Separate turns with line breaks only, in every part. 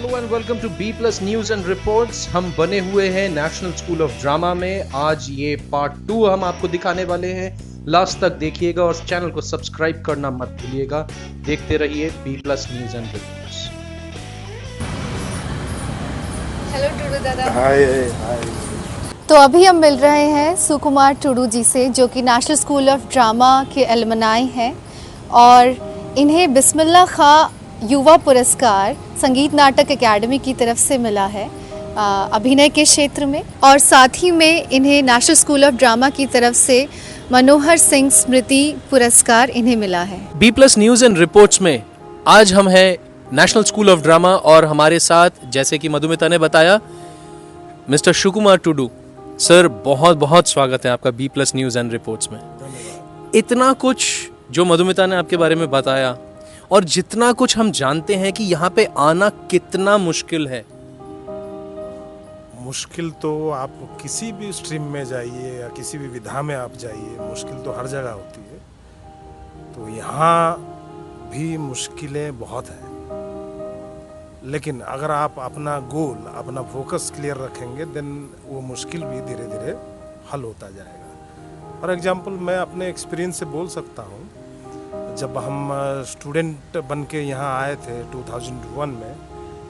Hello and welcome to B plus news and reports. हम बने हुए हैं नेशनल स्कूल ऑफ ड्रामा में। आज ये पार्ट 2 हम आपको दिखाने वाले हैं। लास्ट तक देखिएगा और चैनल को सब्सक्राइब करना मत भूलिएगा। देखते रहिए B plus news and reports.
Hello Tudu दादा।
हाय हाय।
तो अभी हम मिल रहे हैं सुकुमार टूडू जी से, जो कि नेशनल स्कूल ऑफ ड्रामा के एलुमनाई हैं और इन्हें बिस्मिल्लाह खां युवा पुरस्कार संगीत नाटक एकेडमी की तरफ से मिला है अभिनय के क्षेत्र में, और साथ ही में इन्हें नेशनल स्कूल ऑफ ड्रामा की तरफ से मनोहर सिंह स्मृति पुरस्कार इन्हें मिला है।
B plus news and reports में आज हम हैं नेशनल स्कूल ऑफ ड्रामा और हमारे साथ, जैसे कि मधुमिता ने बताया, मिस्टर सुकुमार टूडू। सर, बहुत बहुत स्वागत है आपका B plus news and reports में। इतना कुछ जो मधुमिता ने आपके बारे में बताया और जितना कुछ हम जानते हैं कि यहाँ पे आना कितना मुश्किल है।
मुश्किल तो आप किसी भी स्ट्रीम में जाइए या किसी भी विधा में आप जाइए, मुश्किल तो हर जगह होती है। तो यहाँ भी मुश्किलें बहुत हैं, लेकिन अगर आप अपना गोल, अपना फोकस क्लियर रखेंगे, देन वो मुश्किल भी धीरे धीरे हल होता जाएगा। फॉर एग्जांपल, मैं अपने एक्सपीरियंस से बोल सकता हूँ। जब हम स्टूडेंट बन के यहाँ आए थे 2001 में,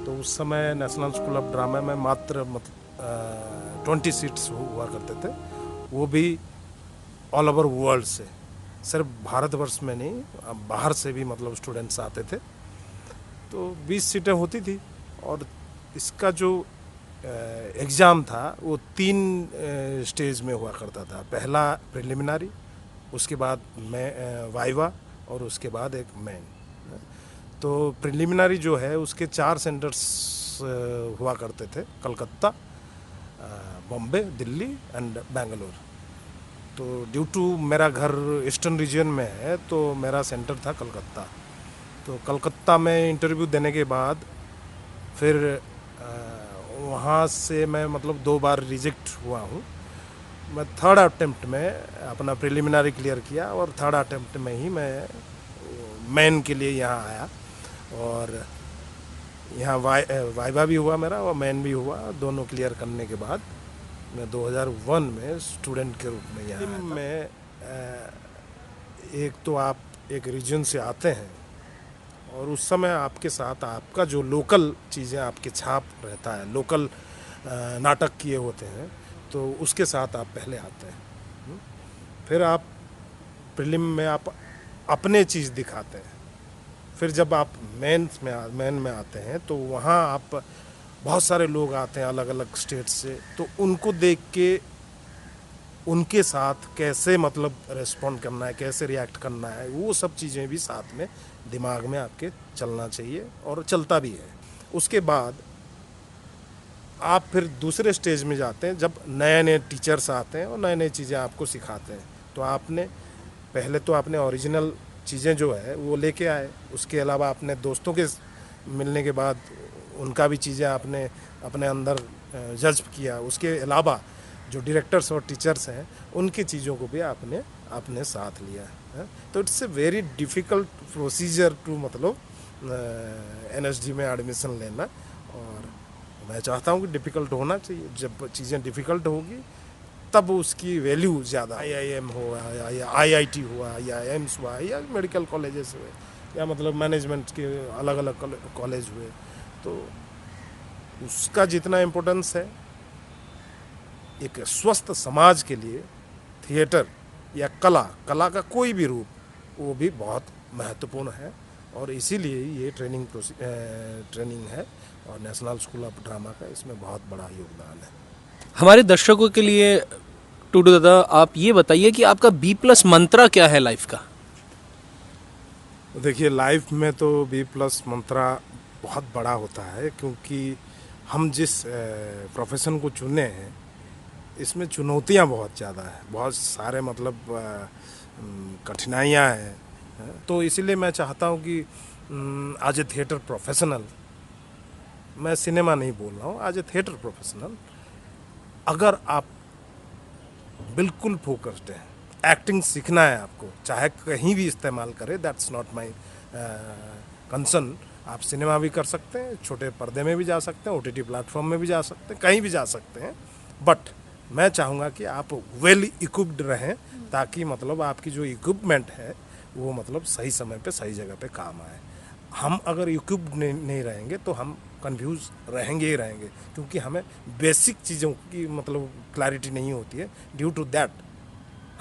तो उस समय नेशनल स्कूल ऑफ ड्रामा में मात्र 20 सीट्स हुआ करते थे, वो भी ऑल ओवर वर्ल्ड से, सिर्फ भारतवर्ष में नहीं, बाहर से भी मतलब स्टूडेंट्स आते थे। तो 20 सीटें होती थी और इसका जो एग्ज़ाम था वो 3 स्टेज में हुआ करता था। पहला प्रिलिमिनरी, उसके बाद वाइवा और उसके बाद एक मेन। तो प्रिलिमिनरी जो है उसके 4 सेंटर्स हुआ करते थे, कलकत्ता, बॉम्बे, दिल्ली एंड बेंगलोर। तो ड्यू टू मेरा घर ईस्टर्न रीजन में है, तो मेरा सेंटर था कलकत्ता। तो कलकत्ता में इंटरव्यू देने के बाद फिर वहाँ से मैं मतलब 2 बार रिजेक्ट हुआ हूँ। मैं 3rd अटेम्प्ट में अपना प्रिलिमिनरी क्लियर किया और 3rd अटेम्प्ट में ही मैं मेन के लिए यहाँ आया। और यहाँ वाइवा भी हुआ मेरा और मेन भी हुआ। दोनों क्लियर करने के बाद मैं 2001 में स्टूडेंट के रूप में यहाँ आया। मैं एक तो आप एक रीजन से आते हैं और उस समय आपके साथ आपका जो लोकल चीज़ें, आपके छाप रहता है, लोकल नाटक किए होते हैं, तो उसके साथ आप पहले आते हैं। फिर आप प्रीलिम में आप अपने चीज़ दिखाते हैं। फिर जब आप मेन में आते हैं तो वहाँ आप बहुत सारे लोग आते हैं अलग अलग स्टेट से, तो उनको देख के उनके साथ कैसे मतलब रेस्पॉन्ड करना है, कैसे रिएक्ट करना है, वो सब चीज़ें भी साथ में दिमाग में आपके चलना चाहिए और चलता भी है। उसके बाद आप फिर दूसरे स्टेज में जाते हैं, जब नए नए टीचर्स आते हैं और नए नए चीज़ें आपको सिखाते हैं। तो आपने पहले तो अपने ओरिजिनल चीज़ें जो है वो लेके आए, उसके अलावा अपने दोस्तों के मिलने के बाद उनका भी चीज़ें आपने अपने अंदर जज्ब किया। उसके अलावा जो डायरेक्टर्स और टीचर्स हैं उनकी चीज़ों को भी आपने अपने साथ लिया है। तो it's a very difficult procedure to मतलब NSD में एडमिशन लेना, और मैं चाहता हूँ कि डिफ़िकल्ट होना चाहिए। जब चीज़ें डिफ़िकल्ट होगी तब उसकी वैल्यू ज़्यादा। IIM हुआ या IIT हुआ या एम्स हुआ या मेडिकल कॉलेजेस हुए या मतलब मैनेजमेंट के अलग अलग कॉलेज हुए, तो उसका जितना इम्पोर्टेंस है एक स्वस्थ समाज के लिए थिएटर या कला का कोई भी रूप, वो भी बहुत महत्वपूर्ण है। और इसीलिए ये ट्रेनिंग है और नेशनल स्कूल ऑफ ड्रामा का इसमें बहुत बड़ा योगदान है।
हमारे दर्शकों के लिए टूडू दादा, आप ये बताइए कि आपका बी प्लस मंत्रा क्या है लाइफ का?
देखिए, लाइफ में तो B+ मंत्रा बहुत बड़ा होता है, क्योंकि हम जिस प्रोफेशन को चुने हैं इसमें चुनौतियां बहुत ज़्यादा है, बहुत सारे मतलब कठिनाइयां हैं। तो इसीलिए मैं चाहता हूं कि एज ए थिएटर प्रोफेशनल, मैं सिनेमा नहीं बोल रहा हूं, एज ए थिएटर प्रोफेशनल, अगर आप बिल्कुल फोकस्ड हैं, एक्टिंग सीखना है आपको, चाहे कहीं भी इस्तेमाल करें, दैट्स नॉट माई कंसर्न। आप सिनेमा भी कर सकते हैं, छोटे पर्दे में भी जा सकते हैं, OTT प्लेटफॉर्म में भी जा सकते हैं, कहीं भी जा सकते हैं। बट मैं चाहूँगा कि आप वेल इक्विप्ड रहें, ताकि मतलब आपकी जो इक्विपमेंट है वो मतलब सही समय पे सही जगह पे काम आए। हम अगर इक्विप्ड नहीं रहेंगे तो हम कंफ्यूज रहेंगे ही रहेंगे, क्योंकि हमें बेसिक चीज़ों की मतलब क्लैरिटी नहीं होती है। ड्यू टू दैट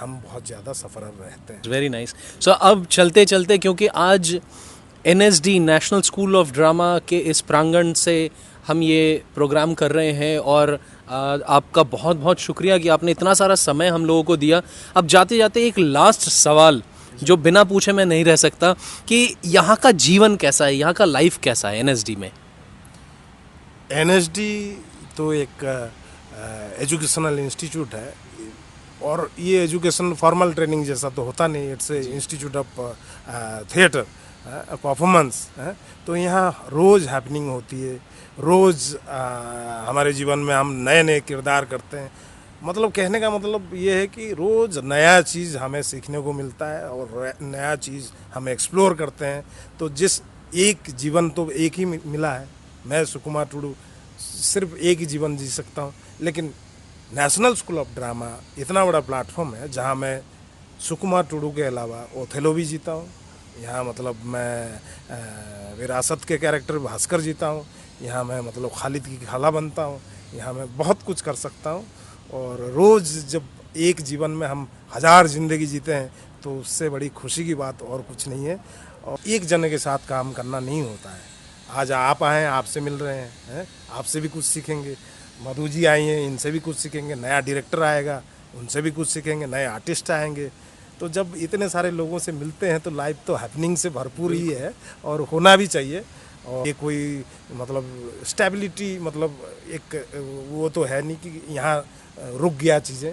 हम बहुत ज़्यादा सफ़र रहते हैं।
Very nice. सो अब चलते चलते, क्योंकि आज NSD national school of drama के इस प्रांगण से हम ये प्रोग्राम कर रहे हैं, और आपका बहुत बहुत शुक्रिया कि आपने इतना सारा समय हम लोगों को दिया। अब जाते जाते एक लास्ट सवाल जो बिना पूछे मैं नहीं रह सकता, कि यहाँ का जीवन कैसा है, यहाँ का लाइफ कैसा है NSD में?
NSD तो एक एजुकेशनल इंस्टीट्यूट है, और ये एजुकेशन फॉर्मल ट्रेनिंग जैसा तो होता नहीं। It's a institute of theatre performance. तो यहाँ रोज़ हैपनिंग होती है, रोज़ हमारे जीवन में हम नए नए किरदार करते हैं। मतलब कहने का मतलब ये है कि रोज़ नया चीज़ हमें सीखने को मिलता है, और नया चीज़ हम एक्सप्लोर करते हैं। तो जिस एक जीवन तो एक ही मिला है, मैं सुकुमार टुडू सिर्फ एक ही जीवन जी सकता हूँ, लेकिन नेशनल स्कूल ऑफ ड्रामा इतना बड़ा प्लेटफॉर्म है जहाँ मैं सुकुमार टुडू के अलावा ओथेलो भी जीता हूँ। यहाँ मतलब मैं विरासत के कैरेक्टर भास्कर जीता हूँ। यहाँ मैं मतलब खालिद की खाला बनता हूँ। यहाँ मैं बहुत कुछ कर सकता हूँ। और रोज़ जब एक जीवन में हम 1000 ज़िंदगी जीते हैं तो उससे बड़ी खुशी की बात और कुछ नहीं है। और एक जने के साथ काम करना नहीं होता है। आज आप आए हैं, आपसे मिल रहे हैं, आपसे भी कुछ सीखेंगे। मधु जी आई हैं, इनसे भी कुछ सीखेंगे। नया डायरेक्टर आएगा, उनसे भी कुछ सीखेंगे। नए आर्टिस्ट आएंगे। तो जब इतने सारे लोगों से मिलते हैं तो लाइफ तो हैपनिंग से भरपूर ही है, और होना भी चाहिए। और ये कोई मतलब स्टेबिलिटी मतलब एक वो तो है नहीं कि यहाँ रुक गया चीज़ें।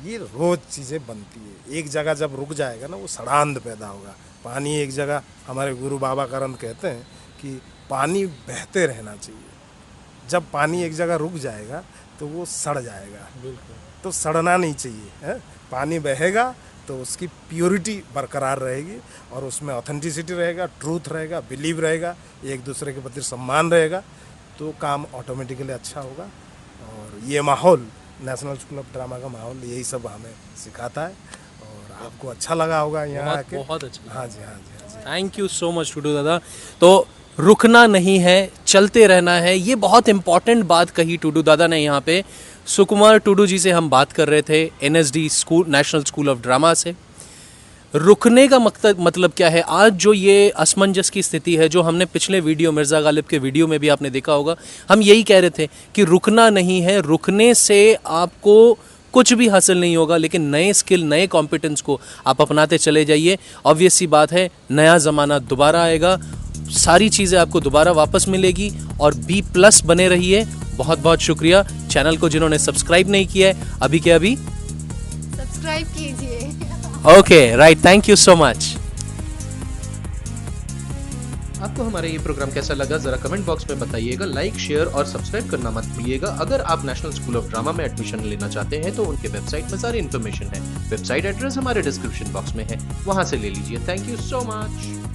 ये रोज़ चीज़ें बनती है। एक जगह जब रुक जाएगा ना, वो सड़ांध पैदा होगा। पानी एक जगह, हमारे गुरु बाबा करंद कहते हैं कि पानी बहते रहना चाहिए। जब पानी एक जगह रुक जाएगा तो वो सड़ जाएगा। बिल्कुल। तो सड़ना नहीं चाहिए, है? पानी बहेगा तो उसकी प्योरिटी बरकरार रहेगी, और उसमें ऑथेंटिसिटी रहेगा, ट्रूथ रहेगा, बिलीव रहेगा, एक दूसरे के प्रति सम्मान रहेगा, तो काम ऑटोमेटिकली अच्छा होगा। और ये माहौल, नेशनल स्कूल ऑफ ड्रामा का माहौल, यही सब हमें सिखाता है। और आपको अच्छा लगा होगा यहाँ आके।
बहुत अच्छा।
हाँ जी, हाँ जी, हाँ जी।
Thank you so much Tudu दादा। तो रुकना नहीं है, चलते रहना है, ये बहुत इंपॉर्टेंट बात कही टुडू दादा ने यहाँ पे। सुकुमार टुडू जी से हम बात कर रहे थे NSD school, national school of drama से। रुकने का मतलब क्या है? आज जो ये असमंजस की स्थिति है, जो हमने पिछले वीडियो, मिर्ज़ा गालिब के वीडियो में भी आपने देखा होगा, हम यही कह रहे थे कि रुकना नहीं है। रुकने से आपको कुछ भी हासिल नहीं होगा, लेकिन नए स्किल, नए कॉम्पिटेंस को आप अपनाते चले जाइए। ऑब्वियस सी बात है, नया ज़माना दोबारा आएगा, सारी चीज़ें आपको दोबारा वापस मिलेगी। और B+ बने रहिए। बहुत बहुत शुक्रिया। चैनल को जिन्होंने सब्सक्राइब नहीं किया है, अभी के अभी
सब्सक्राइब कीजिए।
Okay, right, thank you so much. आपको हमारा ये प्रोग्राम कैसा लगा जरा कमेंट बॉक्स में बताइएगा। लाइक, शेयर और सब्सक्राइब करना मत भूलिएगा। अगर आप नेशनल स्कूल ऑफ ड्रामा में एडमिशन लेना चाहते हैं तो उनके वेबसाइट में सारी इन्फॉर्मेशन है। वेबसाइट एड्रेस हमारे डिस्क्रिप्शन बॉक्स में है, वहां से ले लीजिए। Thank you so much.